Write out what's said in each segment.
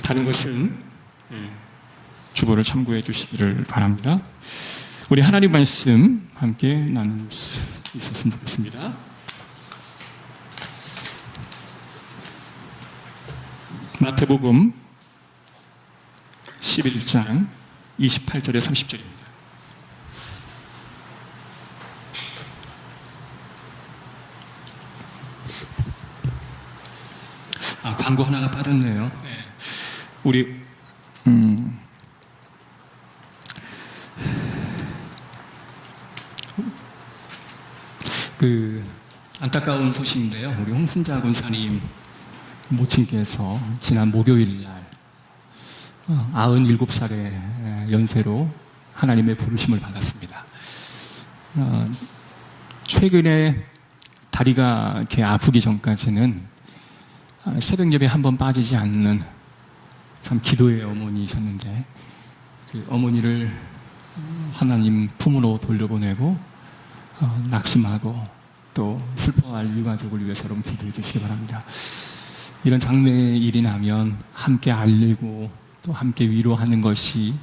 다른 것은 주보를 참고해 주시기를 바랍니다. 우리 하나님 말씀 함께 나눌 수 있었으면 좋겠습니다. 마태복음 11장 28절에 30절입니다. 광고 하나가 빠졌네요. 우리 안타까운 소식인데요. 우리 홍순자 권사님 모친께서 지난 목요일 날 97살의 연세로 하나님의 부르심을 받았습니다. 최근에 다리가 이렇게 아프기 전까지는 새벽 예배 한 번 빠지지 않는 참 기도의 어머니이셨는데, 그 어머니를 하나님 품으로 돌려보내고 낙심하고 또 슬퍼할 유가족을 위해서 여러분 기도해 주시기 바랍니다. 이런 장례의 일이 나면 함께 알리고 또 함께 위로하는 것이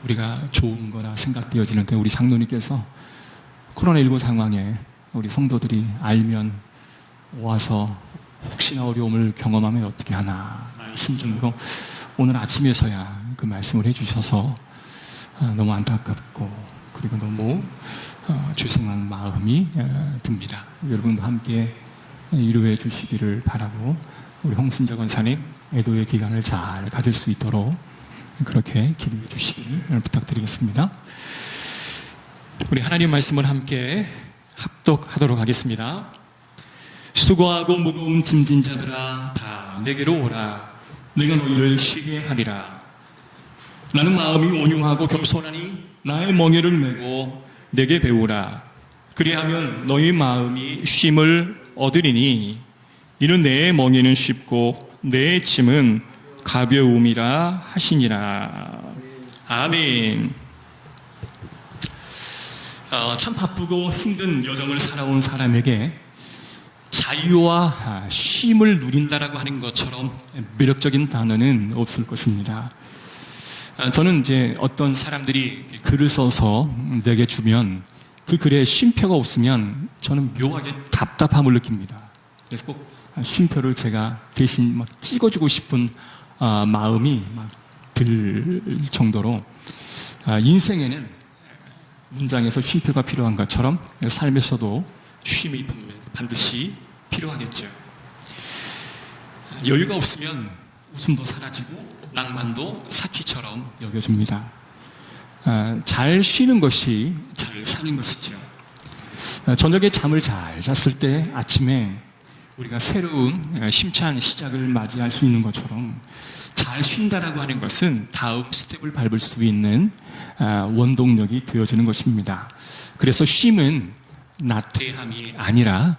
우리가 좋은 거라 생각되어지는데, 우리 장로님께서 코로나19 상황에 우리 성도들이 알면 와서 혹시나 어려움을 경험하면 어떻게 하나 라는 심정으로 오늘 아침에서야 그 말씀을 해주셔서 너무 안타깝고 그리고 너무 죄송한 마음이 듭니다. 여러분도 함께 위로해 주시기를 바라고, 우리 홍순자 권사님 애도의 기간을 잘 가질 수 있도록 그렇게 기도해 주시기를 부탁드리겠습니다. 우리 하나님 말씀을 함께 합독하도록 하겠습니다. 수고하고 무거운 짐진 자들아 다 내게로 오라. 내가 너희를 쉬게 하리라. 나는 마음이 온유하고 겸손하니 나의 멍에를 메고 내게 배우라. 그리하면 너희 마음이 쉼을 얻으리니 이는 내 멍에는 쉽고 내 짐은 가벼움이라 하시니라. 아멘. 참 바쁘고 힘든 여정을 살아온 사람에게 자유와 쉼을 누린다라고 하는 것처럼 매력적인 단어는 없을 것입니다. 저는 이제 어떤 사람들이 글을 써서 내게 주면 그 글에 쉼표가 없으면 저는 묘하게 답답함을 느낍니다. 그래서 꼭 쉼표를 제가 대신 막 찍어주고 싶은 마음이 막 들 정도로 인생에는 문장에서 쉼표가 필요한 것처럼 삶에서도 쉼이 반드시 필요하겠죠. 여유가 없으면 웃음도 사라지고 낭만도 사치처럼 여겨집니다. 잘 쉬는 것이 잘 사는 것이죠. 저녁에 잠을 잘 잤을 때 아침에 우리가 새로운 힘찬 시작을 맞이할 수 있는 것처럼 잘 쉰다라고 하는 것은 다음 스텝을 밟을 수 있는 원동력이 되어주는 것입니다. 그래서 쉼은 나태함이 아니라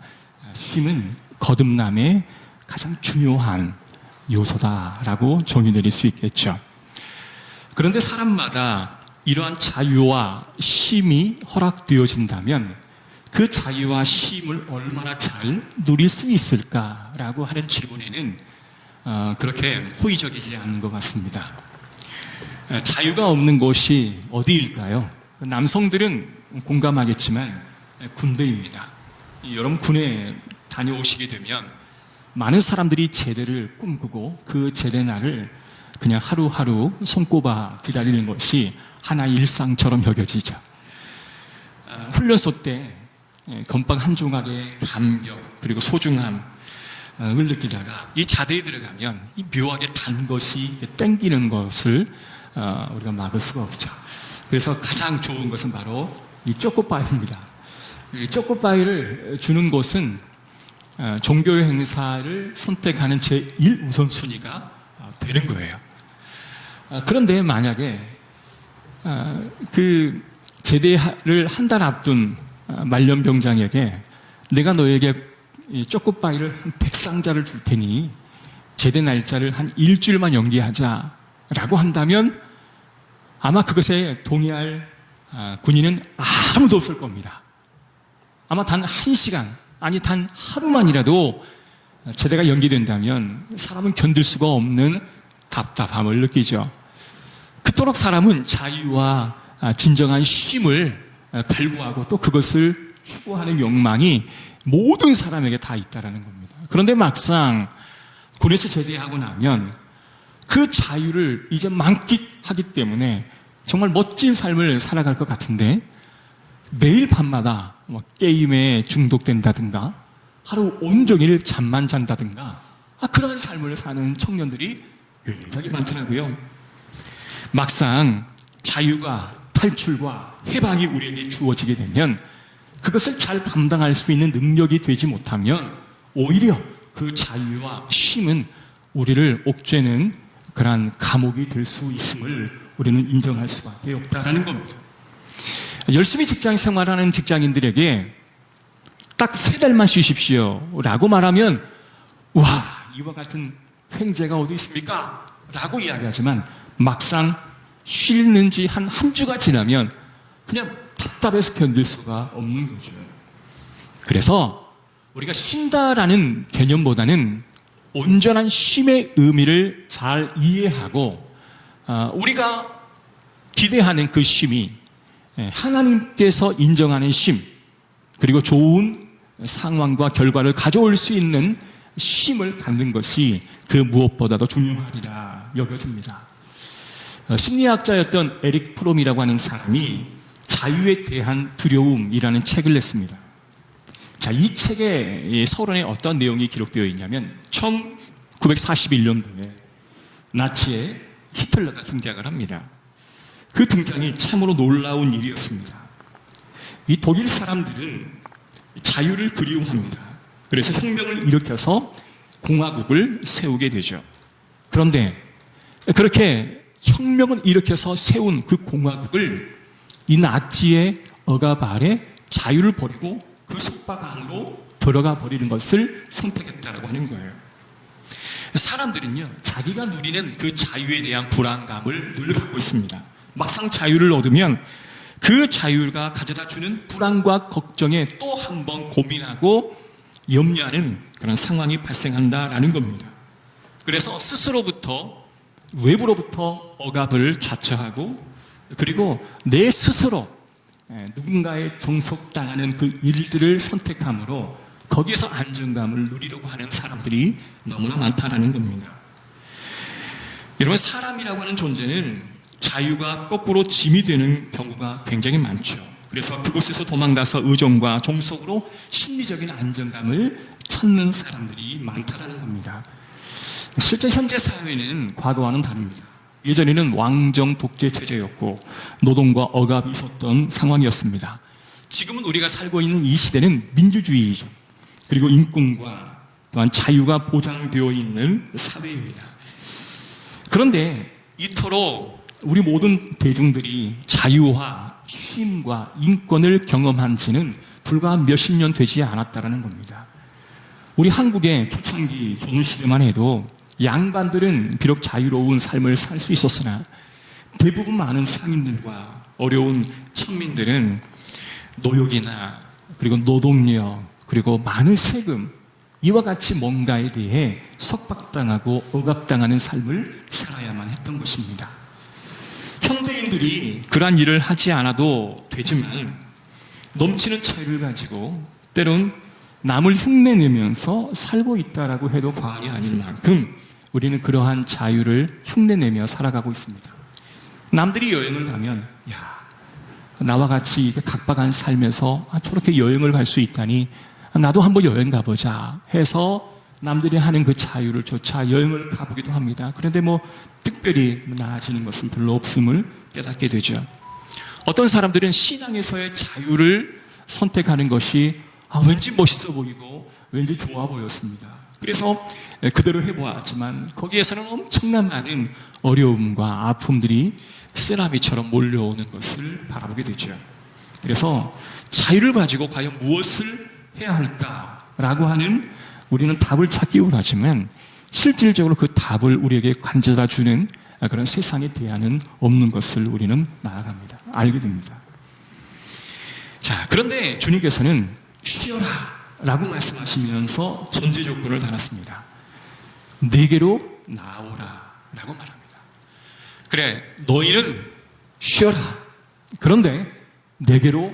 쉼은 거듭남의 가장 중요한 요소다라고 정의 내릴 수 있겠죠. 그런데 사람마다 이러한 자유와 쉼이 허락되어진다면 그 자유와 쉼을 얼마나 잘 누릴 수 있을까라고 하는 질문에는 그렇게 호의적이지 않은 것 같습니다. 자유가 없는 곳이 어디일까요? 남성들은 공감하겠지만 군대입니다. 여러분 군에 다녀오시게 되면 많은 사람들이 제대를 꿈꾸고 그 제대 날을 그냥 하루하루 손꼽아 기다리는 것이 하나의 일상처럼 여겨지죠. 훈련소 때 건빵 한 조각의 감격 그리고 소중함을 느끼다가 이 자대에 들어가면 이 묘하게 단 것이 땡기는 것을 우리가 막을 수가 없죠. 그래서 가장 좋은 것은 바로 이 초코파이입니다. 이 초코파이를 주는 곳은 종교 행사를 선택하는 제1 우선순위가 되는 거예요. 그런데 만약에 그 제대를 한 달 앞둔 말년병장에게 내가 너에게 초코파이를 한 100상자를 줄 테니 제대 날짜를 한 일주일만 연기하자라고 한다면 아마 그것에 동의할 군인은 아무도 없을 겁니다. 아마 단 1시간 아니 단 하루만이라도 제대가 연기된다면 사람은 견딜 수가 없는 답답함을 느끼죠. 그토록 사람은 자유와 진정한 쉼을 발구하고 또 그것을 추구하는 욕망이 모든 사람에게 다 있다는 겁니다. 그런데 막상 군에서 제대하고 나면 그 자유를 이제 만끽하기 때문에 정말 멋진 삶을 살아갈 것 같은데 매일 밤마다 게임에 중독된다든가 하루 온종일 잠만 잔다든가 그러한 삶을 사는 청년들이 굉장히 많더라고요. 막상 자유가 탈출과 해방이 우리에게 주어지게 되면 그것을 잘 감당할 수 있는 능력이 되지 못하면 오히려 그 자유와 쉼은 우리를 옥죄는 그러한 감옥이 될 수 있음을 우리는 인정할 수밖에 없다는 겁니다. 열심히 직장 생활하는 직장인들에게 딱 3달만 쉬십시오 라고 말하면 와, 이와 같은 횡재가 어디 있습니까? 라고 이야기하지만 막상 쉬는지 한 주가 지나면 그냥 답답해서 견딜 수가 없는 거죠. 그래서 우리가 쉰다라는 개념보다는 온전한 쉼의 의미를 잘 이해하고 우리가 기대하는 그 쉼이 하나님께서 인정하는 쉼, 그리고 좋은 상황과 결과를 가져올 수 있는 쉼을 갖는 것이 그 무엇보다도 중요하리라 여겨집니다. 심리학자였던 에릭 프롬이라고 하는 사람이 자유에 대한 두려움이라는 책을 냈습니다. 자, 이 책의 서론에 어떤 내용이 기록되어 있냐면 1941년도에 나치의 히틀러가 등장을 합니다. 그 등장이 참으로 놀라운 일이었습니다. 이 독일 사람들은 자유를 그리워합니다. 그래서 혁명을 일으켜서 공화국을 세우게 되죠. 그런데 그렇게 혁명을 일으켜서 세운 그 공화국을 이 나치의 억압 아래 자유를 버리고 그 속박 안으로 들어가 버리는 것을 선택했다고 하는 거예요. 사람들은요, 자기가 누리는 그 자유에 대한 불안감을 늘 갖고 있습니다. 막상 자유를 얻으면 그 자유가 가져다 주는 불안과 걱정에 또 한 번 고민하고 염려하는 그런 상황이 발생한다라는 겁니다. 그래서 스스로부터, 외부로부터 억압을 자처하고 그리고 내 스스로 누군가에 종속당하는 그 일들을 선택함으로 거기에서 안정감을 누리려고 하는 사람들이 너무나 많다는 겁니다. 여러분, 사람이라고 하는 존재는 자유가 거꾸로 짐이 되는 경우가 굉장히 많죠. 그래서 그곳에서 도망가서 의존과 종속으로 심리적인 안정감을 찾는 사람들이 많다는 겁니다. 실제 현재 사회는 과거와는 다릅니다. 예전에는 왕정 독재 체제였고 노동과 억압이 있었던 상황이었습니다. 지금은 우리가 살고 있는 이 시대는 민주주의죠. 그리고 인권과 또한 자유가 보장되어 있는 사회입니다. 그런데 이토록 우리 모든 대중들이 자유와 쉼과 인권을 경험한 지는 불과 몇십 년 되지 않았다는 겁니다. 우리 한국의 초창기 조선시대만 해도 양반들은 비록 자유로운 삶을 살 수 있었으나 대부분 많은 상인들과 어려운 천민들은 노역이나 그리고 노동력 그리고 많은 세금, 이와 같이 뭔가에 대해 속박당하고 억압당하는 삶을 살아야만 했던 것입니다. 현대인들이 그러한 일을 하지 않아도 되지만 넘치는 자유를 가지고 때론 남을 흉내내면서 살고 있다라고 해도 과언이 아닐 만큼 우리는 그러한 자유를 흉내내며 살아가고 있습니다. 남들이 여행을 가면 나와 같이 각박한 삶에서 저렇게 여행을 갈 수 있다니 나도 한번 여행 가보자 해서 남들이 하는 그 자유를 조차 여행을 가보기도 합니다. 그런데 특별히 나아지는 것은 별로 없음을 깨닫게 되죠. 어떤 사람들은 신앙에서의 자유를 선택하는 것이 왠지 멋있어 보이고 왠지 좋아 보였습니다. 그래서 그대로 해보았지만 거기에서는 엄청난 많은 어려움과 아픔들이 쓰나미처럼 몰려오는 것을 바라보게 되죠. 그래서 자유를 가지고 과연 무엇을 해야 할까라고 하는 우리는 답을 찾기로 하지만 실질적으로 그 답을 우리에게 가져다 주는 그런 세상에 대안은 없는 것을 우리는 나아갑니다. 알게 됩니다. 자, 그런데 주님께서는 쉬어라 라고 말씀하시면서 전제 조건을 달았습니다. 내게로 나오라 라고 말합니다. 그래, 너희는 쉬어라. 그런데 내게로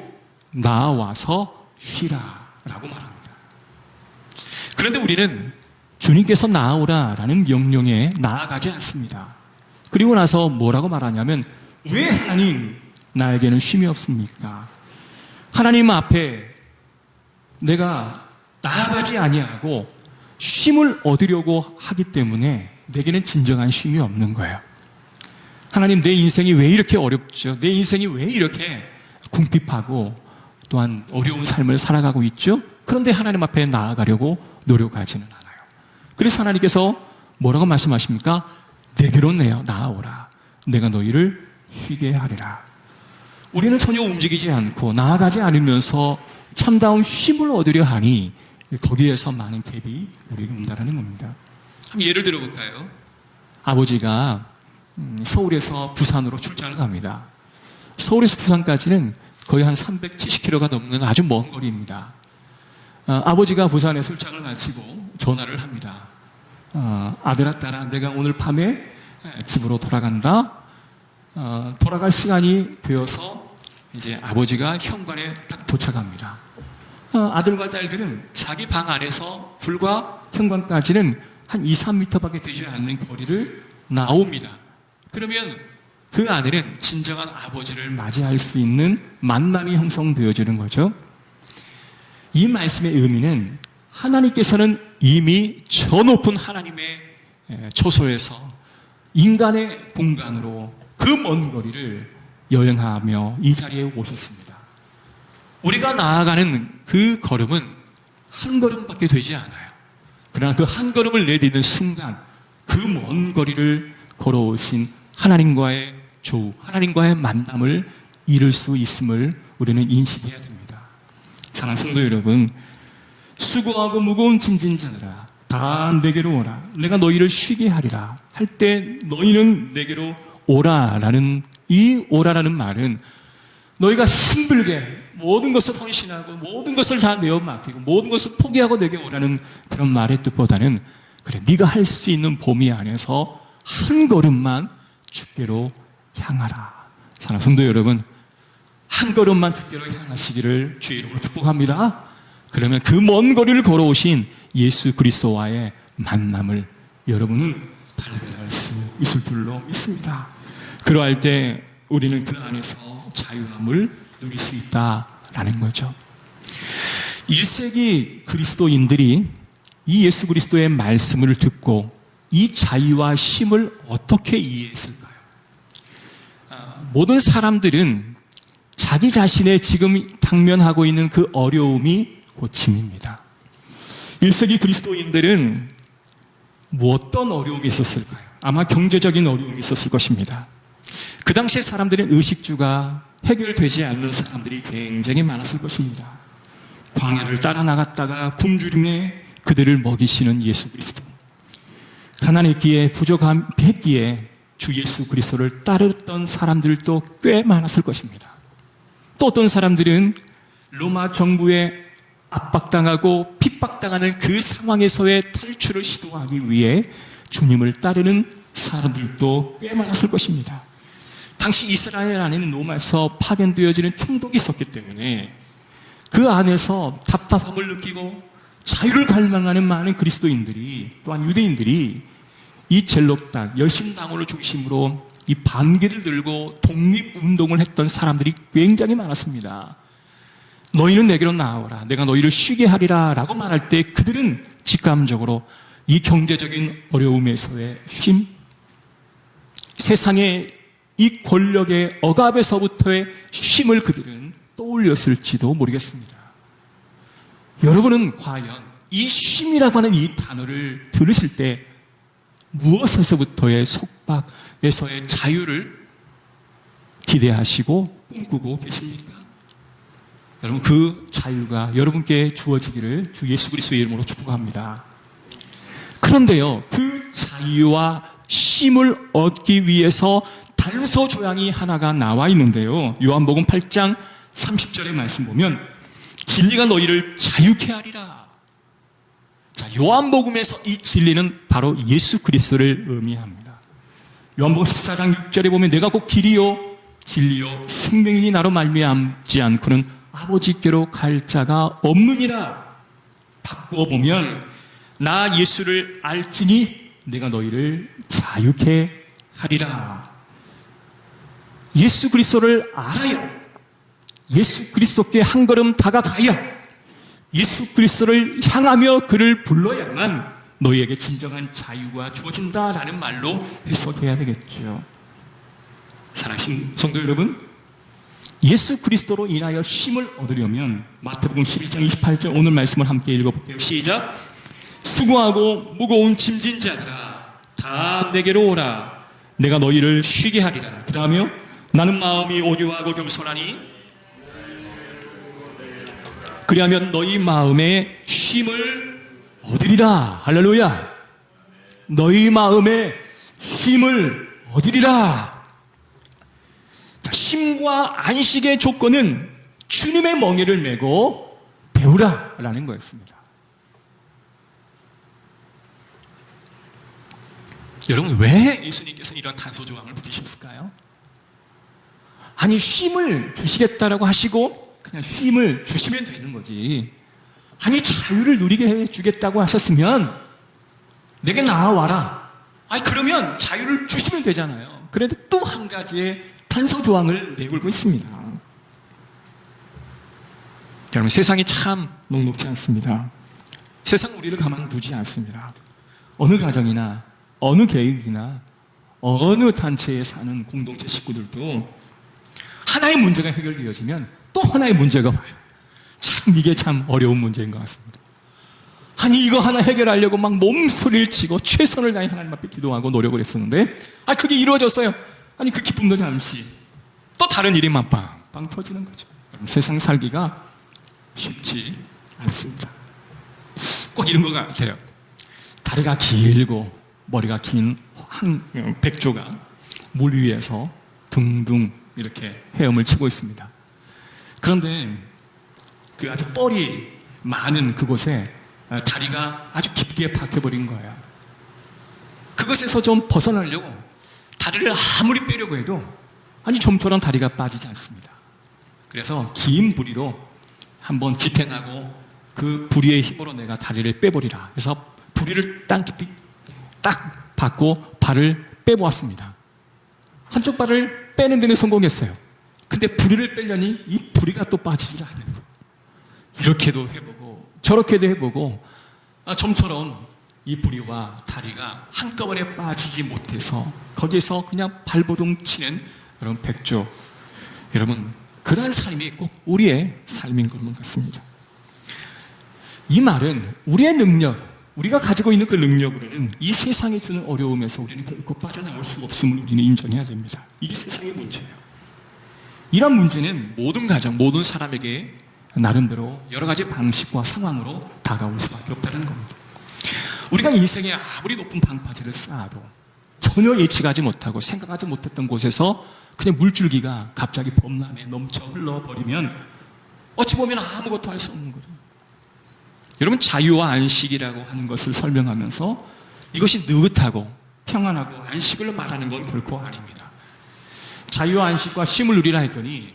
나와서 쉬라 라고 말합니다. 그런데 우리는 주님께서 나오라 라는 명령에 나아가지 않습니다. 그리고 나서 뭐라고 말하냐면, 왜 하나님 나에게는 쉼이 없습니까? 하나님 앞에 내가 나아가지 아니하고 쉼을 얻으려고 하기 때문에 내게는 진정한 쉼이 없는 거예요. 하나님, 내 인생이 왜 이렇게 어렵죠? 내 인생이 왜 이렇게 궁핍하고 또한 어려운 삶을 살아가고 있죠? 그런데 하나님 앞에 나아가려고 노력하지는 않아요. 그래서 하나님께서 뭐라고 말씀하십니까? 내게로 나아오라. 내가 너희를 쉬게 하리라. 우리는 전혀 움직이지 않고 나아가지 않으면서 참다운 쉼을 얻으려 하니 거기에서 많은 갭이 우리에게 온다는 겁니다. 한번 예를 들어볼까요? 아버지가 서울에서 부산으로 출장을 갑니다. 서울에서 부산까지는 거의 한 370km가 넘는 아주 먼 거리입니다. 아버지가 부산에 출장을 마치고 전화를 합니다. 아들아, 딸아, 내가 오늘 밤에 집으로 돌아간다. 돌아갈 시간이 되어서 이제 아버지가 현관에 딱 도착합니다. 아들과 딸들은 자기 방 안에서 불과 현관까지는 한 2, 3m밖에 되지 않는 거리를 나옵니다. 그러면 그 안에는 진정한 아버지를 맞이할 수 있는 만남이 형성되어지는 거죠. 이 말씀의 의미는 하나님께서는 이미 저 높은 하나님의 초소에서 인간의 공간으로 그 먼 거리를 여행하며 이 자리에 오셨습니다. 우리가 나아가는 그 걸음은 한 걸음밖에 되지 않아요. 그러나 그 한 걸음을 내딛는 순간 그 먼 거리를 걸어오신 하나님과의 조우, 하나님과의 만남을 이룰 수 있음을 우리는 인식해야 됩니다. 사랑하는 성도 여러분, 수고하고 무거운 짐진 자들아, 다 내게로 오라. 내가 너희를 쉬게 하리라. 할 때 너희는 내게로 오라라는 이 오라라는 말은 너희가 힘들게 모든 것을 헌신하고 모든 것을 다 내어 맡기고 모든 것을 포기하고 내게 오라는 그런 말의 뜻보다는, 그래, 네가 할 수 있는 범위 안에서 한 걸음만 주께로 향하라. 사랑하는 성도 여러분, 한 걸음만 주께로 향하시기를 주의 이름으로 축복합니다. 그러면 그 먼 거리를 걸어오신 예수 그리스도와의 만남을 여러분은 발견할 수 있을 줄로 믿습니다. 그러할 때 우리는 그 안에서 자유함을 누릴 수 있다라는 거죠. 1세기 그리스도인들이 이 예수 그리스도의 말씀을 듣고 이 자유와 쉼을 어떻게 이해했을까요? 모든 사람들은 자기 자신의 지금 당면하고 있는 그 어려움이 고침입니다. 1세기 그리스도인들은 어떤 어려움이 있었을까요? 아마 경제적인 어려움이 있었을 것입니다. 그 당시에 사람들은 의식주가 해결되지 않는 사람들이 굉장히 많았을 것입니다. 광야를 따라 나갔다가 굶주림에 그들을 먹이시는 예수 그리스도, 가난했기에 부족했기에 주 예수 그리스도를 따르던 사람들도 꽤 많았을 것입니다. 또 어떤 사람들은 로마 정부에 압박당하고 핍박당하는 그 상황에서의 탈출을 시도하기 위해 주님을 따르는 사람들도 꽤 많았을 것입니다. 당시 이스라엘 안에는 로마에서 파견되어지는 총독이 있었기 때문에 그 안에서 답답함을 느끼고 자유를 갈망하는 많은 그리스도인들이, 또한 유대인들이 이 젤록당, 열심당원을 중심으로 이 반기를 들고 독립운동을 했던 사람들이 굉장히 많았습니다. 너희는 내게로 나아오라. 내가 너희를 쉬게 하리라 라고 말할 때 그들은 직감적으로 이 경제적인 어려움에서의 쉼, 세상의 이 권력의 억압에서부터의 쉼을 그들은 떠올렸을지도 모르겠습니다. 여러분은 과연 이 쉼이라고 하는 이 단어를 들으실 때 무엇에서부터의 속박에서의 자유를 기대하시고 꿈꾸고 계십니까? 여러분, 그 자유가 여러분께 주어지기를 주 예수 그리스도의 이름으로 축복합니다. 그런데요, 그 자유와 쉼을 얻기 위해서 단서 조항이 하나가 나와 있는데요, 요한복음 8장 30절의 말씀 보면 진리가 너희를 자유케 하리라. 자, 요한복음에서 이 진리는 바로 예수 그리스도를 의미합니다. 요한복음 14장 6절에 보면 내가 곧 길이요 진리요 생명이니 나로 말미암지 않고는 아버지께로 갈 자가 없느니라. 바꾸어 보면 나 예수를 알지니 내가 너희를 자유케 하리라. 예수 그리스도를 알아야, 예수 그리스도께 한 걸음 다가가야, 예수 그리스도를 향하며 그를 불러야만 너희에게 진정한 자유가 주어진다라는 말로 해석해야 되겠죠. 사랑하신 성도 여러분, 예수 그리스도로 인하여 쉼을 얻으려면 마태복음 11장 28절 오늘 말씀을 함께 읽어볼게요. 시작. 수고하고 무거운 짐진 자들아 다 내게로 오라. 내가 너희를 쉬게 하리라. 그 다음에요. 나는 마음이 온유하고 겸손하니 그리하면 너희 마음에 쉼을 얻으리라. 할렐루야. 너희 마음에 쉼을 얻으리라. 쉼과 안식의 조건은 주님의 멍에를 메고 배우라 라는 거였습니다. 여러분, 왜 예수님께서는 이런 단서조항을 붙이셨을까요? 아니, 쉼을 주시겠다라고 하시고 그냥 쉼을 주시면 되는 거지. 아니, 자유를 누리게 해주겠다고 하셨으면 내게 나와라. 아니, 그러면 자유를 주시면 되잖아요. 그런데 또 한 가지의 단서조항을 내걸고 있습니다. 여러분, 세상이 참 녹록지 않습니다. 세상은 우리를 가만두지 않습니다. 어느 가정이나 어느 계획이나 어느 단체에 사는 공동체 식구들도 하나의 문제가 해결되어지면 또 하나의 문제가 와요. 참 이게 참 어려운 문제인 것 같습니다. 아니, 이거 하나 해결하려고 막 몸소리를 치고 최선을 다해 하나님 앞에 기도하고 노력을 했었는데 그게 이루어졌어요. 아니, 그 기쁨도 잠시 또 다른 일이 막 빵빵 터지는 거죠. 세상 살기가 쉽지 않습니다. 꼭 이런 것 같아요. 다리가 길고 머리가 긴 한 백조가 물 위에서 둥둥 이렇게 헤엄을 치고 있습니다. 그런데 그 아주 뻘이 많은 그곳에 다리가 아주 깊게 박혀버린 거예요. 그것에서 좀 벗어나려고 다리를 아무리 빼려고 해도 좀처럼 다리가 빠지지 않습니다. 그래서 긴 부리로 한번 지탱하고 그 부리의 힘으로 내가 다리를 빼버리라. 그래서 부리를 땅 깊이 딱 받고 발을 빼보았습니다. 한쪽 발을 빼는 데는 성공했어요. 근데 부리를 빼려니 이 부리가 또 빠지질 않는 거예요. 이렇게도 해보고 저렇게도 해보고 좀처럼 이 부리와 다리가 한꺼번에 빠지지 못해서 거기에서 그냥 발버둥 치는 그런 백조. 여러분, 그러한 삶이 꼭 우리의 삶인 것 같습니다. 이 말은 우리의 능력, 우리가 가지고 있는 그 능력으로는 이 세상에 주는 어려움에서 우리는 결코 빠져나올 수 없음을 우리는 인정해야 됩니다. 이게 세상의 문제예요. 이런 문제는 모든 가정, 모든 사람에게 나름대로 여러 가지 방식과 상황으로 다가올 수밖에 없다는 겁니다. 우리가 인생에 아무리 높은 방파제를 쌓아도 전혀 예측하지 못하고 생각하지 못했던 곳에서 그냥 물줄기가 갑자기 범람에 넘쳐 흘러버리면 어찌 보면 아무것도 할 수 없는 거죠. 여러분, 자유와 안식이라고 하는 것을 설명하면서 이것이 느긋하고 평안하고 안식을 말하는 건 결코 아닙니다. 자유와 안식과 쉼을 누리라 했더니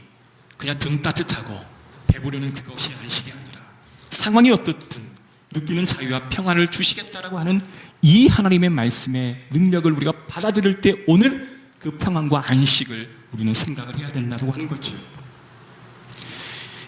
그냥 등 따뜻하고 배부르는 그것이 안식이 아니라 상황이 어떻든 느끼는 자유와 평안을 주시겠다라고 하는 이 하나님의 말씀의 능력을 우리가 받아들일 때 오늘 그 평안과 안식을 우리는 생각을 해야 된다고 하는 거죠.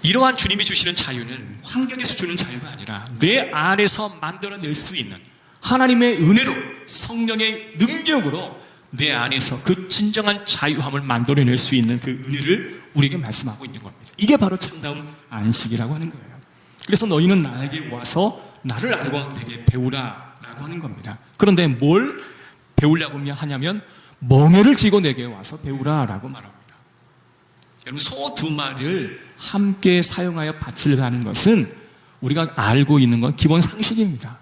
이러한 주님이 주시는 자유는 환경에서 주는 자유가 아니라 내 안에서 만들어낼 수 있는 하나님의 은혜로, 성령의 능력으로 내 안에서 그 진정한 자유함을 만들어낼 수 있는 그 은혜를 우리에게 말씀하고 있는 겁니다. 이게 바로 참다운 안식이라고 하는 거예요. 그래서 너희는 나에게 와서 나를 알고 내게 배우라 라고 하는 겁니다. 그런데 뭘 배우려고 하냐면 멍에를 쥐고 내게 와서 배우라 라고 말합니다. 여러분, 소 두 마리를 함께 사용하여 밭을 가는 것은 우리가 알고 있는 건 기본 상식입니다.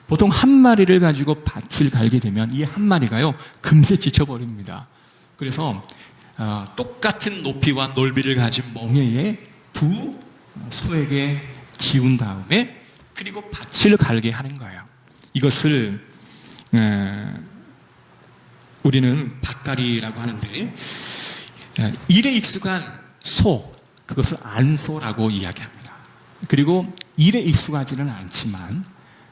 보통 한 마리를 가지고 밭을 갈게 되면 이 한 마리가요 금세 지쳐버립니다. 그래서 똑같은 높이와 넓이를 가진 멍에에 두 소에게 지운 다음에 그리고 밭을 갈게 하는 거예요. 이것을 우리는 밭갈이라고 하는데 일에 익숙한 소, 그것을 안소라고 이야기합니다. 그리고 일에 익숙하지는 않지만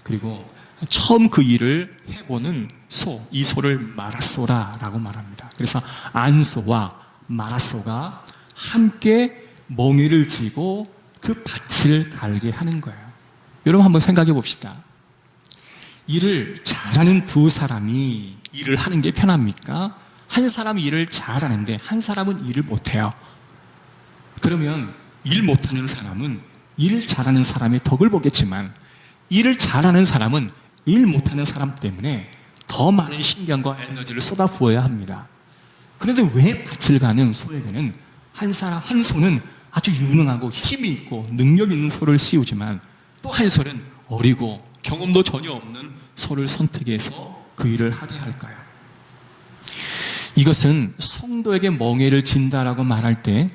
그리고 처음 그 일을 해보는 소, 이 소를 마라소라라고 말합니다. 그래서 안소와 마라소가 함께 멍에를 쥐고 그 밭을 갈게 하는 거예요. 여러분 한번 생각해 봅시다. 일을 잘하는 두 사람이 일을 하는 게 편합니까? 한 사람이 일을 잘하는데 한 사람은 일을 못해요. 그러면 일 못하는 사람은 일 잘하는 사람의 덕을 보겠지만 일을 잘하는 사람은 일 못하는 사람 때문에 더 많은 신경과 에너지를 쏟아부어야 합니다. 그런데 왜 밭을 가는 소에게는 한 소는 아주 유능하고 힘이 있고 능력 있는 소를 씌우지만 또 한 소는 어리고 경험도 전혀 없는 소를 선택해서 그 일을 하게 할까요? 이것은 성도에게 멍에를 진다라고 말할 때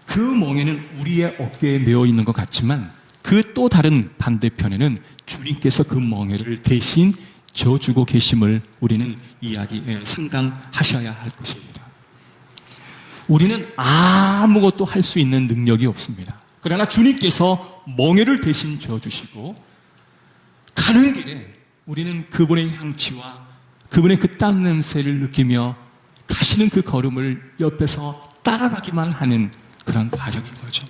그 멍에는 우리의 어깨에 메어 있는 것 같지만 그 또 다른 반대편에는 주님께서 그 멍에를 대신 져주고 계심을 우리는 상상하셔야 할 것입니다. 우리는 아무것도 할 수 있는 능력이 없습니다. 그러나 주님께서 멍에를 대신 져주시고 가는 길에 우리는 그분의 향취와 그분의 그 땀 냄새를 느끼며 가시는 그 걸음을 옆에서 따라가기만 하는 그런 과정인 거죠.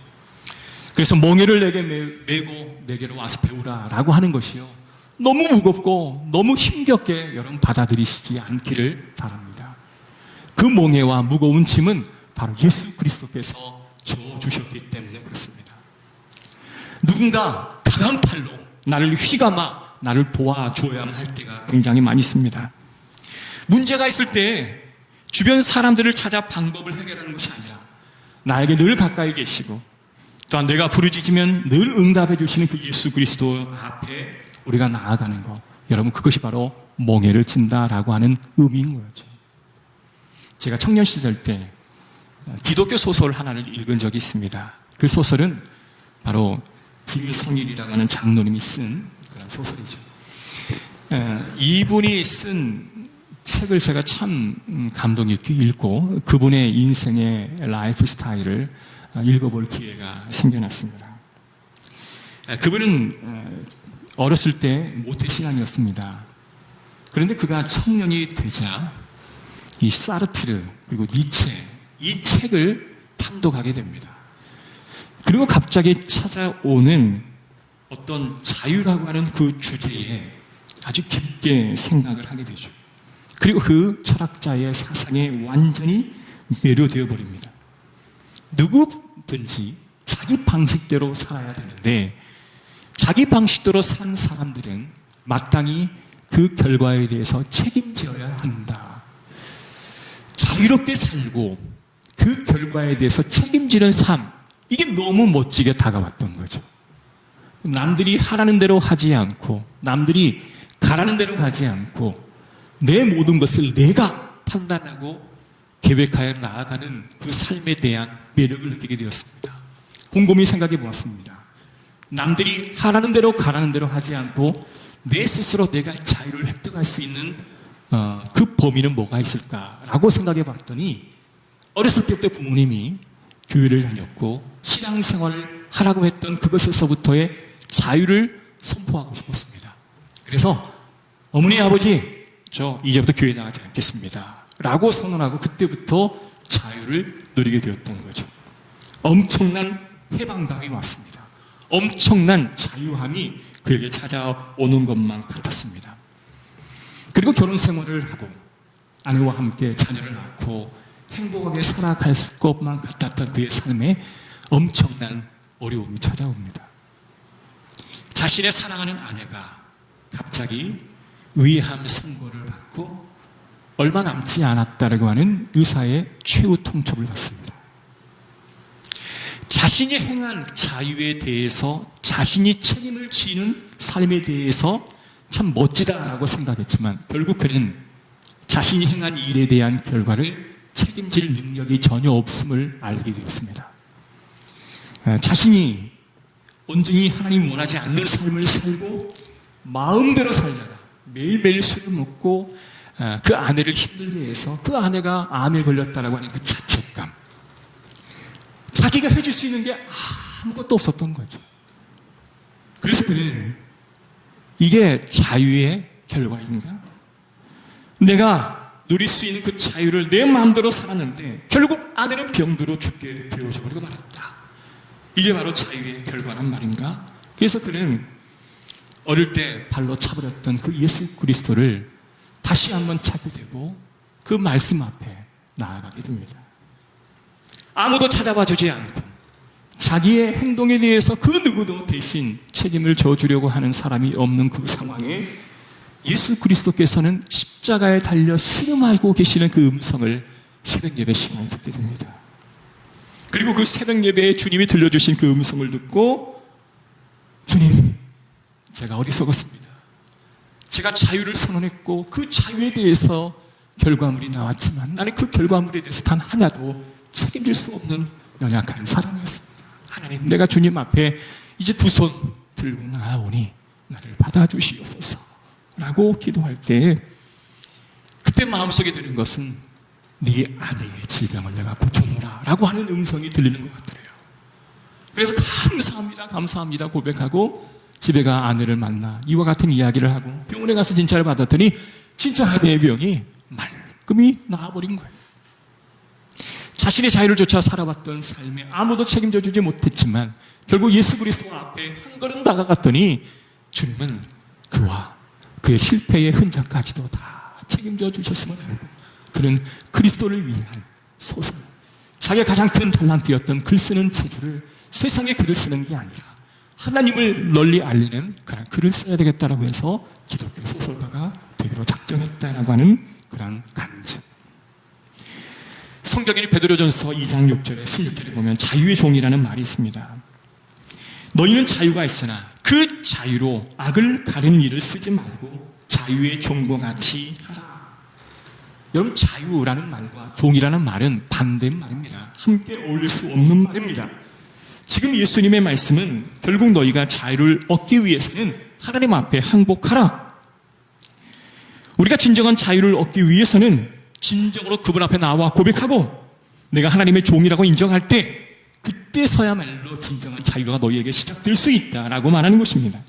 그래서 멍에를 내게 메고 내게로 와서 배우라 라고 하는 것이요, 너무 무겁고 너무 힘겹게 여러분 받아들이시지 않기를 바랍니다. 그 멍에와 무거운 짐은 바로 예수 그리스도께서 져주셨기 때문에 그렇습니다. 누군가 강한 팔로 나를 휘감아 나를 도와줘야만 할 때가 굉장히 많이 있습니다. 문제가 있을 때 주변 사람들을 찾아 방법을 해결하는 것이 아니라 나에게 늘 가까이 계시고 또한 내가 부르짖으면 늘 응답해 주시는 그 예수 그리스도 앞에 우리가 나아가는 것, 여러분 그것이 바로 멍에를 진다라고 하는 의미인 거죠. 제가 청년 시절 때 기독교 소설 하나를 읽은 적이 있습니다. 그 소설은 바로 김성일이라고 하는 장로님이 쓴 그런 소설이죠. 이분이 쓴 책을 제가 참 감동 있게 읽고 그분의 인생의 라이프 스타일을 읽어볼 기회가 생겨났습니다. 그분은 어렸을 때 모태신앙이었습니다. 그런데 그가 청년이 되자 이 사르트르 그리고 니체 이 책을 탐독하게 됩니다. 그리고 갑자기 찾아오는 어떤 자유라고 하는 그 주제에 아주 깊게 생각을 하게 되죠. 그리고 그 철학자의 사상에 완전히 매료되어 버립니다. 누구든지 자기 방식대로 살아야 되는데 자기 방식대로 산 사람들은 마땅히 그 결과에 대해서 책임져야 한다. 자유롭게 살고 그 결과에 대해서 책임지는 삶, 이게 너무 멋지게 다가왔던 거죠. 남들이 하라는 대로 하지 않고 남들이 가라는 대로 가지 않고 내 모든 것을 내가 판단하고 계획하여 나아가는 그 삶에 대한 매력을 느끼게 되었습니다. 곰곰이 생각해 보았습니다. 남들이 하라는 대로 가라는 대로 하지 않고 내 스스로 내가 자유를 획득할 수 있는 그 범위는 뭐가 있을까라고 생각해 봤더니 어렸을 때부터 부모님이 교회를 다녔고 신앙생활을 하라고 했던 그것에서부터의 자유를 선포하고 싶었습니다. 그래서 어머니 아버지 저 이제부터 교회 나가지 않겠습니다 라고 선언하고 그때부터 자유를 누리게 되었던 거죠. 엄청난 해방감이 왔습니다. 엄청난 자유함이 그에게 찾아오는 것만 같았습니다. 그리고 결혼 생활을 하고 아내와 함께 자녀를 낳고 행복하게 살아갈 것만 같았던 그의 삶에 엄청난 어려움이 찾아옵니다. 자신의 사랑하는 아내가 갑자기 위암 선고를 받고 얼마 남지 않았다라고 하는 의사의 최후 통첩을 받습니다. 자신이 행한 자유에 대해서 자신이 책임을 지는 삶에 대해서 참 멋지다라고 생각했지만 결국 그는 자신이 행한 일에 대한 결과를 책임질 능력이 전혀 없음을 알게 되었습니다. 자신이 온전히 하나님 원하지 않는 삶을 살고 마음대로 살다가 매일매일 술을 먹고 그 아내를 힘들게 해서 그 아내가 암에 걸렸다라고 하는 그 자책감, 자기가 해줄 수 있는 게 아무것도 없었던 거죠. 그래서 그는 이게 자유의 결과인가? 내가 누릴 수 있는 그 자유를 내 마음대로 살았는데 결국 아내는 병들어 죽게 되어져버리고 말았다. 이게 바로 자유의 결과란 말인가? 그래서 그는 어릴 때 발로 차버렸던 그 예수 그리스도를 다시 한번 찾게 되고 그 말씀 앞에 나아가게 됩니다. 아무도 찾아봐 주지 않고 자기의 행동에 대해서 그 누구도 대신 책임을 져주려고 하는 사람이 없는 그 상황에 예수 그리스도께서는 십자가에 달려 씨름하고 계시는 그 음성을 새벽 예배 시간에 듣게 됩니다. 그리고 그 새벽 예배에 주님이 들려주신 그 음성을 듣고 주님, 제가 어리석었습니다. 제가 자유를 선언했고 그 자유에 대해서 결과물이 나왔지만 나는 그 결과물에 대해서 단 하나도 책임질 수 없는 연약한 사람이었습니다. 하나님, 내가 주님 앞에 이제 두 손 들고 나아오니 나를 받아주시옵소서 라고 기도할 때 그때 마음속에 드는 것은 네 아내의 질병을 내가 고쳐노라 라고 하는 음성이 들리는 것 같더래요. 그래서 감사합니다 고백하고 집에 가 아내를 만나 이와 같은 이야기를 하고 병원에 가서 진찰을 받았더니 진짜 아내의 병이 말끔히 나아버린 거예요. 자신의 자유를 쫓아 살아왔던 삶에 아무도 책임져 주지 못했지만 결국 예수 그리스도 앞에 한 걸음 다가갔더니 주님은 그와 그의 실패의 흔적까지도 다 책임져 주셨음을 알고 그는 그리스도를 위한 소설, 자기가 가장 큰 달란트였던 글 쓰는 재주를 세상에 글을 쓰는 게 아니라 하나님을 널리 알리는 그런 글을 써야 되겠다라고 해서 기독교 소설가가 되기로 작정했다라고 하는 그런 간증. 성경에 베드로전서 2장 6절에 16절에 보면 자유의 종이라는 말이 있습니다. 너희는 자유가 있으나 그 자유로 악을 가르는 일을 쓰지 말고 자유의 종과 같이 하라. 여러분, 자유라는 말과 종이라는 말은 반대인 말입니다. 함께 어울릴 수 없는 말입니다. 지금 예수님의 말씀은 결국 너희가 자유를 얻기 위해서는 하나님 앞에 항복하라. 우리가 진정한 자유를 얻기 위해서는 진정으로 그분 앞에 나와 고백하고 내가 하나님의 종이라고 인정할 때 그때서야말로 진정한 자유가 너희에게 시작될 수 있다라고 말하는 것입니다.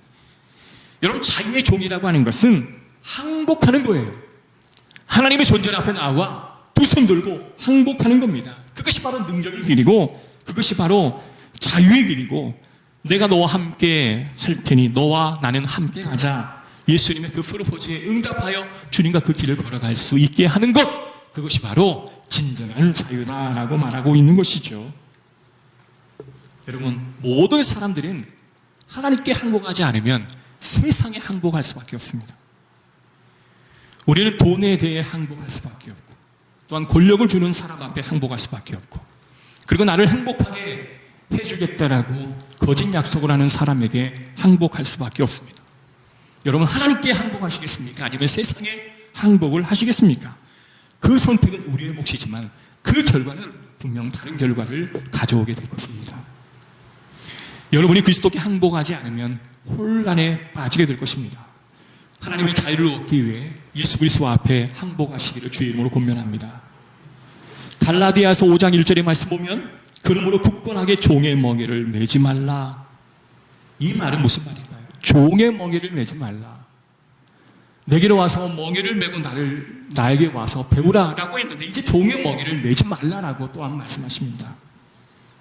여러분, 자유의 종이라고 하는 것은 항복하는 거예요. 하나님의 존재 앞에 나와 두 손 들고 항복하는 겁니다. 그것이 바로 능력의 길이고 그것이 바로 자유의 길이고 내가 너와 함께 할 테니 너와 나는 함께 가자. 예수님의 그 프로포즈에 응답하여 주님과 그 길을 걸어갈 수 있게 하는 것, 그것이 바로 진정한 자유다라고 말하고 있는 것이죠. 여러분, 모든 사람들은 하나님께 항복하지 않으면 세상에 항복할 수밖에 없습니다. 우리는 돈에 대해 항복할 수밖에 없고 또한 권력을 주는 사람 앞에 항복할 수밖에 없고 그리고 나를 행복하게 해주겠다라고 거짓 약속을 하는 사람에게 항복할 수밖에 없습니다. 여러분, 하나님께 항복하시겠습니까? 아니면 세상에 항복을 하시겠습니까? 그 선택은 우리의 몫이지만 그 결과는 분명 다른 결과를 가져오게 될 것입니다. 여러분이 그리스도께 항복하지 않으면 혼란에 빠지게 될 것입니다. 하나님의 자유를 얻기 위해 예수 그리스도 앞에 항복하시기를 주의 이름으로 권면합니다. 갈라디아서 5장 1절의 말씀 보면 그러므로 굳건하게 종의 멍에를 매지 말라. 이 말은 무슨 말일까요? 종의 멍에를 매지 말라. 내게로 와서 멍에를 메고 나에게 와서 배우라라고 했는데 이제 종의 멍에를 매지 말라라고 또한 말씀하십니다.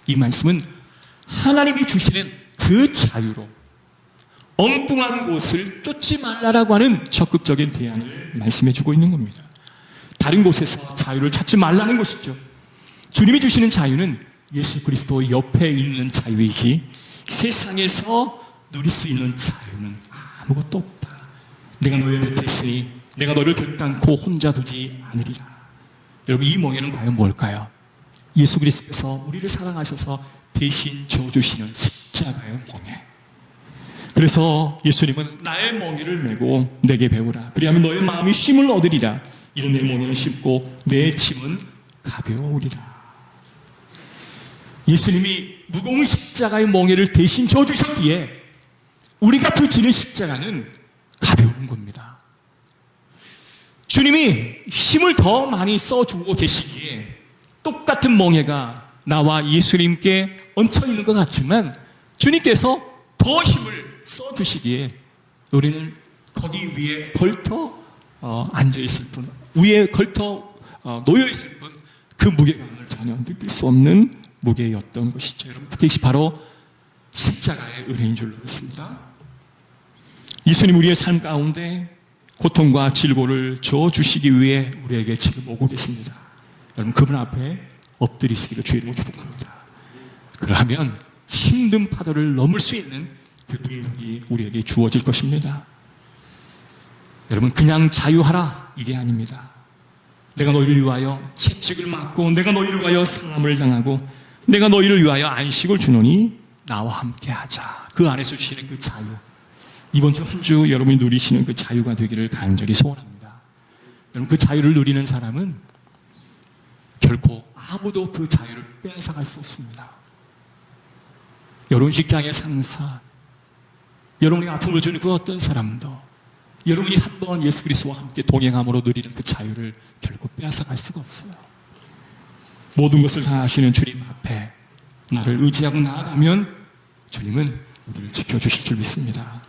이 말씀은 하나님이 주시는 그 자유로 엉뚱한 곳을 쫓지 말라라고 하는 적극적인 대안을 말씀해주고 있는 겁니다. 다른 곳에서 자유를 찾지 말라는 것이죠. 주님이 주시는 자유는 예수 그리스도 옆에 있는 자유이지 세상에서 누릴 수 있는 자유는 아무것도 없다. 내가 너를 곁에 내가 너를 결단코 혼자 두지 않으리라. 여러분, 이 멍에는 과연 뭘까요? 예수 그리스도께서 우리를 사랑하셔서 대신 져주시는 십자가의 멍에. 그래서 예수님은 나의 멍에를 메고 내게 배우라. 그리하면 너의 마음이 쉼을 얻으리라. 이는 내 멍에는 쉽고 내 짐은 가벼우리라. 예수님이 무거운 십자가의 멍에를 대신 져주셨기에 우리가 그 지는 십자가는 가벼운 겁니다. 주님이 힘을 더 많이 써주고 계시기에 똑같은 멍에가 나와 예수님께 얹혀 있는 것 같지만 주님께서 더 힘을 써주시기에 우리는 거기 위에 걸터 앉아있을 뿐, 위에 걸터 놓여있을 뿐 그 무게감을 전혀 느낄 수 없는 무게였던 것이죠. 여러분, 그것이 바로 십자가의 은혜인 줄로 믿습니다. 예수님 우리의 삶 가운데 고통과 질고를 줘주시기 위해 우리에게 지금 오고 계십니다. 여러분, 그분 앞에 엎드리시기를 주의로 축복합니다. 그러하면 힘든 파도를 넘을 수 있는 그 능력이 우리에게 주어질 것입니다. 여러분, 그냥 자유하라 이게 아닙니다. 내가 너희를 위하여 채찍을 맞고 내가 너희를 위하여 상함을 당하고 내가 너희를 위하여 안식을 주노니 나와 함께 하자. 그 안에서 주시는 그 자유, 이번 주 한 주 여러분이 누리시는 그 자유가 되기를 간절히 소원합니다. 여러분, 그 자유를 누리는 사람은 결코 아무도 그 자유를 빼앗아갈 수 없습니다. 여러분 직장의 상사, 여러분이 아픔을 주는 그 어떤 사람도 여러분이 한번 예수 그리스도와 함께 동행함으로 누리는 그 자유를 결코 빼앗아갈 수가 없어요. 모든 것을 다 아시는 주님 앞에 나를 의지하고 나아가면 주님은 우리를 지켜주실 줄 믿습니다.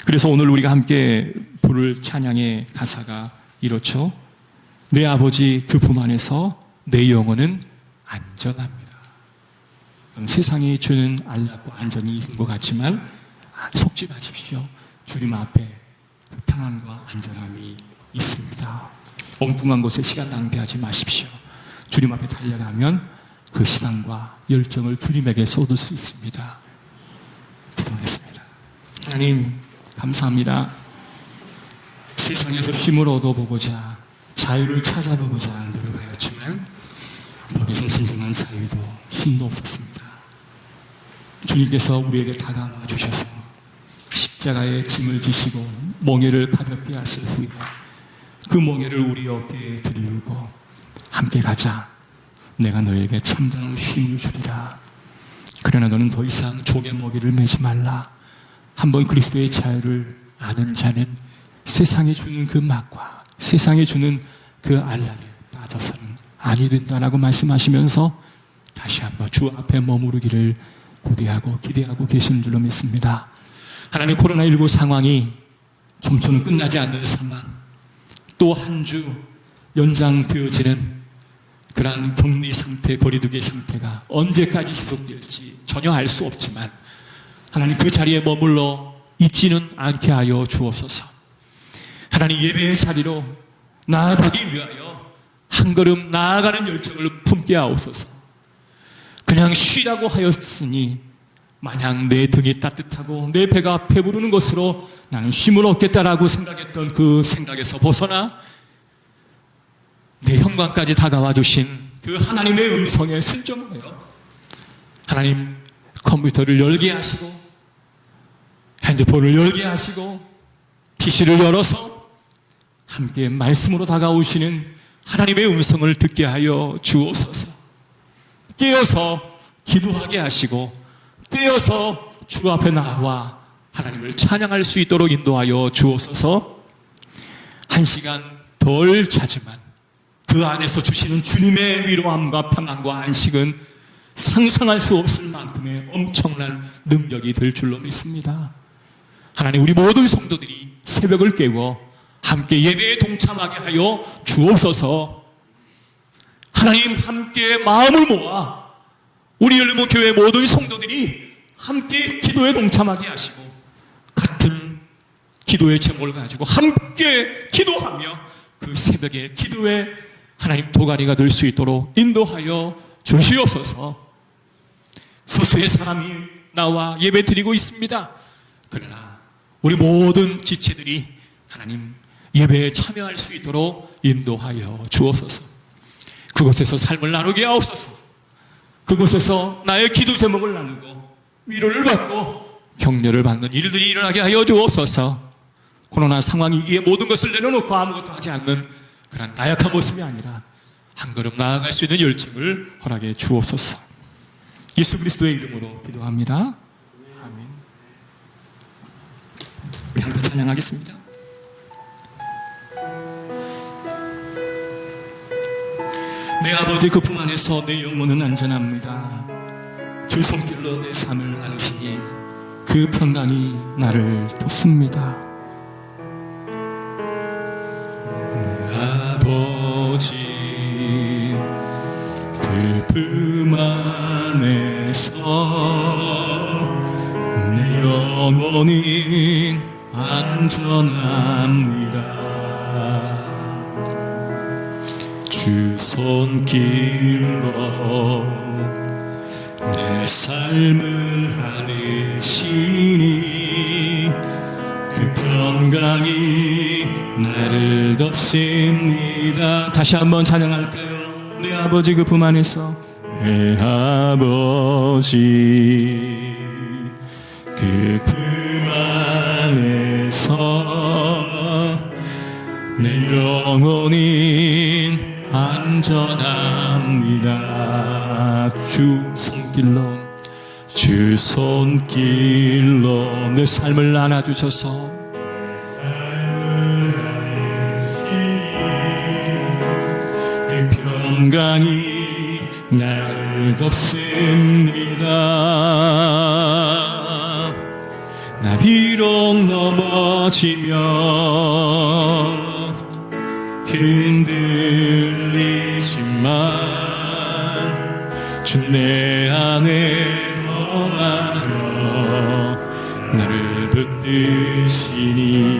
그래서 오늘 우리가 함께 부를 찬양의 가사가 이렇죠. 내 아버지 그 품 안에서 내 영혼은 안전합니다. 세상이 주는 안락과 안전이 있는 것 같지만 속지 마십시오. 주님 앞에 그 평안과 안전함이 있습니다. 엉뚱한 곳에 시간 낭비하지 마십시오. 주님 앞에 달려가면 그 시간과 열정을 주님에게 쏟을 수 있습니다. 기도하겠습니다. 하나님 감사합니다. 세상에서 힘을 얻어보고자 자유를 찾아보고자 노력하였지만 거기서 진정한 자유도 힘도 없었습니다. 주님께서 우리에게 다가와 주셔서 십자가에 짐을 지시고 멍에를 가볍게 하실 후에 그 멍에를 우리 어깨에 들이우고 함께 가자. 내가 너에게 참다운 쉼을 주리라. 그러나 너는 더 이상 족의 먹이를 매지 말라. 한번 그리스도의 자유를 아는 자는 세상에 주는 그 맛과 세상에 주는 그 안락에 빠져서는 아니 된다라고 말씀하시면서 다시 한번 주 앞에 머무르기를 고대하고 기대하고 계시는 줄로 믿습니다. 하나님, 코로나19 상황이 좀처럼 끝나지 않는 상황, 또 한 주 연장되어지는 그러한 격리 상태, 거리두기 상태가 언제까지 지속될지 전혀 알 수 없지만 하나님, 그 자리에 머물러 있지는 않게 하여 주옵소서. 하나님, 예배의 자리로 나아가기 위하여 한 걸음 나아가는 열정을 품게 하옵소서. 그냥 쉬라고 하였으니 마냥 내 등이 따뜻하고 내 배가 배부르는 것으로 나는 쉼을 얻겠다라고 생각했던 그 생각에서 벗어나 내 현관까지 다가와 주신 그 하나님의 음성에 순종하여 하나님, 컴퓨터를 열게 하시고 핸드폰을 열게 하시고 PC를 열어서 함께 말씀으로 다가오시는 하나님의 음성을 듣게 하여 주옵소서. 깨어서 기도하게 하시고 깨어서 주 앞에 나와 하나님을 찬양할 수 있도록 인도하여 주옵소서. 한 시간 덜 자지만 그 안에서 주시는 주님의 위로함과 평안과 안식은 상상할 수 없을 만큼의 엄청난 능력이 될 줄로 믿습니다. 하나님, 우리 모든 성도들이 새벽을 깨워 함께 예배에 동참하게 하여 주옵소서. 하나님, 함께 마음을 모아 우리 열무교회 모든 성도들이 함께 기도에 동참하게 하시고 같은 기도의 제목을 가지고 함께 기도하며 그 새벽에 기도의 하나님 도가니가 될 수 있도록 인도하여 주시옵소서. 소수의 사람이 나와 예배 드리고 있습니다. 그러나 우리 모든 지체들이 하나님 예배에 참여할 수 있도록 인도하여 주옵소서. 그곳에서 삶을 나누게 하옵소서. 그곳에서 나의 기도 제목을 나누고 위로를 받고 격려를 받는 일들이 일어나게 하여 주옵소서. 코로나 상황이기에 모든 것을 내려놓고 아무것도 하지 않는 그런 나약한 모습이 아니라 한 걸음 나아갈 수 있는 열정을 허락해 주옵소서. 예수 그리스도의 이름으로 기도합니다. 아멘. 우리 함께 찬양하겠습니다. 내 아버지 그 품 안에서 내 영혼은 안전합니다. 주 손길로 내 삶을 안으시니 그 평강이 나를 돕습니다. 아버지 그 품 안에서 내 영혼이 안전합니다. 주 손길로 내 삶을 안으시니 그 평강이 나를 덮습니다. 다시 한번 찬양할까요? 내 아버지 그 품 안에서 내 아버지 그 품 안에서 내 영혼이 안전합니다. 주 손길로 내 삶을 안아주셔서 그 평강이 나를 덮습니다. 나 비록 넘어지면 흔들리지만 주 내 안에 거하며 나를 붙드시니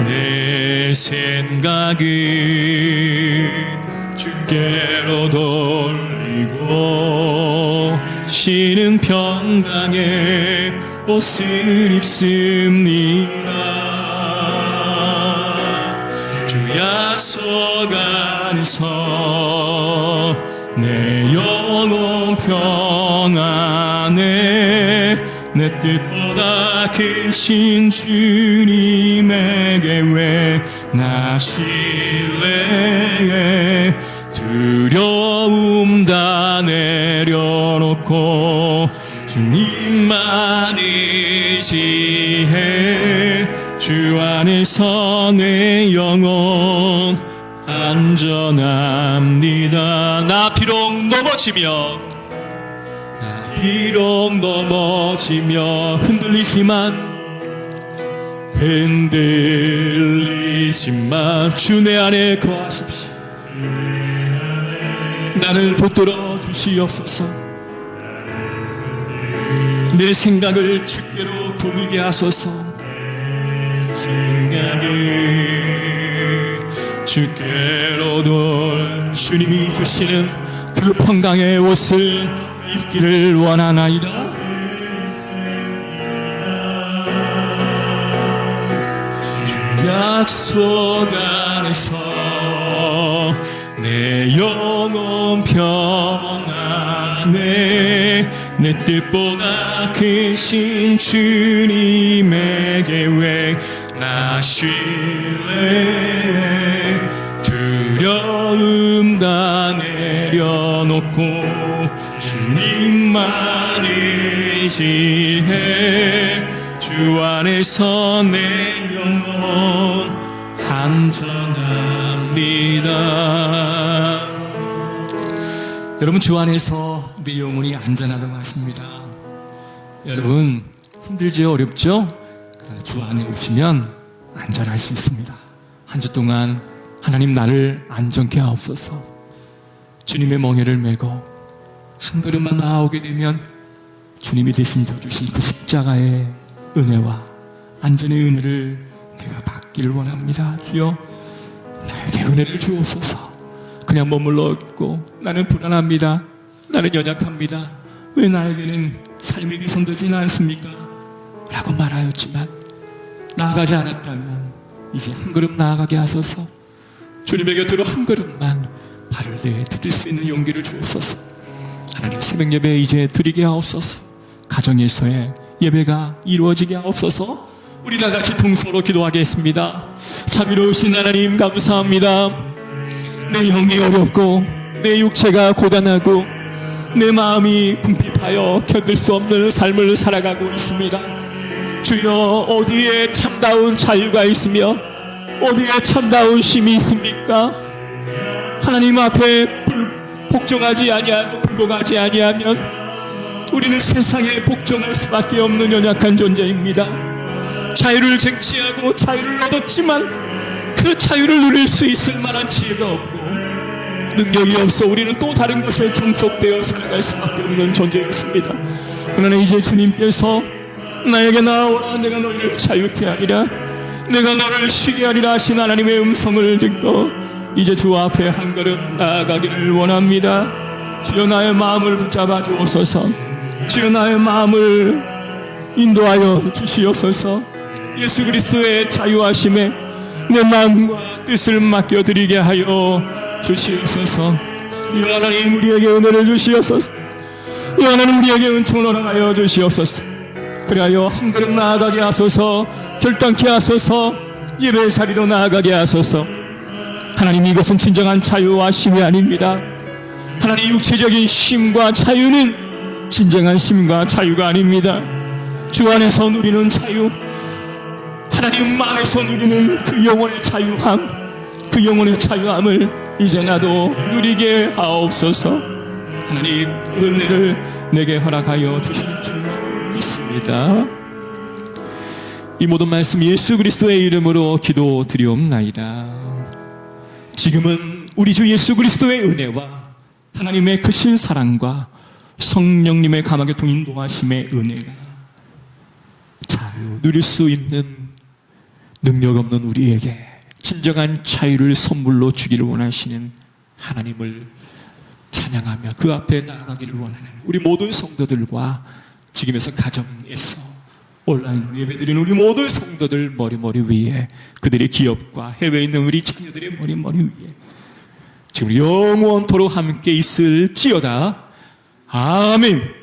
내 생각을 주께로 돌리고 쉬는 평강의 옷을 입습니다. 주 약속 안에서 내 영혼 평안에 내 뜻보다 크신 주님에게 왜 나 신뢰해 두려움 다 내려놓고 주님만 의지해 주 안에서 내 영혼 안전합니다. 나 비록 넘어지며 흔들리지만 주 내 안에 거하십시오. 나를 붙들어 주시옵소서. 내 생각을 주께로 돌리게 하소서. 생각을 주께로 주님이 주시는 그 평강의 옷을 입기를 원하나이다. 주 약속 안에서 내 영혼 평안에 내 뜻보다 크신 주님에게 왜 나 신뢰해 두려움 다 내려놓고 주님만 의지해 주 안에서 내 영혼 안전합니다. 여러분, 주 안에서 내 영혼이 안전하다고 하십니다. 여러분, 힘들지요? 어렵죠? 그러나 주 안에 오시면 안전할 수 있습니다. 한 주 동안 하나님 나를 안전케 하옵소서. 주님의 멍에를 메고 한 걸음만 나아오게 되면 주님이 대신 져주신 그 십자가의 은혜와 안전의 은혜를 내가 받기를 원합니다. 주여, 나에게 은혜를 주옵소서. 그냥 머물러 있고 나는 불안합니다. 나는 연약합니다. 왜 나에게는 삶이 개선되지는 않습니까? 라고 말하였지만 나아가지 않았다면 이제 한 걸음 나아가게 하소서. 주님의 곁으로 한 걸음만 발을 내디딜 수 있는 용기를 주옵소서. 하나님, 새벽 예배 이제 드리게 하옵소서. 가정에서의 예배가 이루어지게 하옵소서. 우리 다 같이 통성으로 기도하겠습니다. 자비로우신 하나님, 감사합니다. 내 영이 어렵고 내 육체가 고단하고 내 마음이 궁핍하여 견딜 수 없는 삶을 살아가고 있습니다. 주여, 어디에 참다운 자유가 있으며 어디에 참다운 쉼이 있습니까? 하나님 앞에 복종하지 아니하고 굴복하지 아니하면 우리는 세상에 복종할 수밖에 없는 연약한 존재입니다. 자유를 쟁취하고 자유를 얻었지만 그 자유를 누릴 수 있을 만한 지혜가 없고 능력이 없어 우리는 또 다른 것에 종속되어 살아갈 수밖에 없는 존재였습니다. 그러나 이제 주님께서 나에게 나오라, 내가 너희를 자유케 하리라, 내가 너를 쉬게 하리라 하신 하나님의 음성을 듣고 이제 주 앞에 한 걸음 나아가기를 원합니다. 주여, 나의 마음을 붙잡아 주옵소서. 주여, 나의 마음을 인도하여 주시옵소서. 예수 그리스도의 자유하심에 내 마음과 뜻을 맡겨드리게 하여 주시옵소서. 이 하나님, 우리에게 은혜를 주시옵소서. 이 하나님, 우리에게 은총을 허락하여 주시옵소서. 그리하여 한 걸음 나아가게 하소서. 결단케 하소서. 예배의 자리로 나아가게 하소서. 하나님, 이것은 진정한 자유와 쉼이 아닙니다. 하나님, 육체적인 쉼과 자유는 진정한 쉼과 자유가 아닙니다. 주 안에서 누리는 자유, 하나님 안에서 누리는 그 영혼의 자유함, 그 영혼의 자유함을 이제 나도 누리게 하옵소서. 하나님, 은혜를 내게 허락하여 주실 줄 믿습니다. 이 모든 말씀 예수 그리스도의 이름으로 기도드리옵나이다. 지금은 우리 주 예수 그리스도의 은혜와 하나님의 크신 사랑과 성령님의 감화교통 인도하심의 은혜가 자유 누릴 수 있는 능력 없는 우리에게 진정한 자유를 선물로 주기를 원하시는 하나님을 찬양하며 그 앞에 나아가기를 원하는 우리 모든 성도들과 지금에서 가정에서 온라인으로 예배드리는 우리 모든 성도들 머리 위에, 그들의 기업과 해외에 있는 우리 자녀들의 머리 위에 지금 영원토록 함께 있을지어다. 아멘.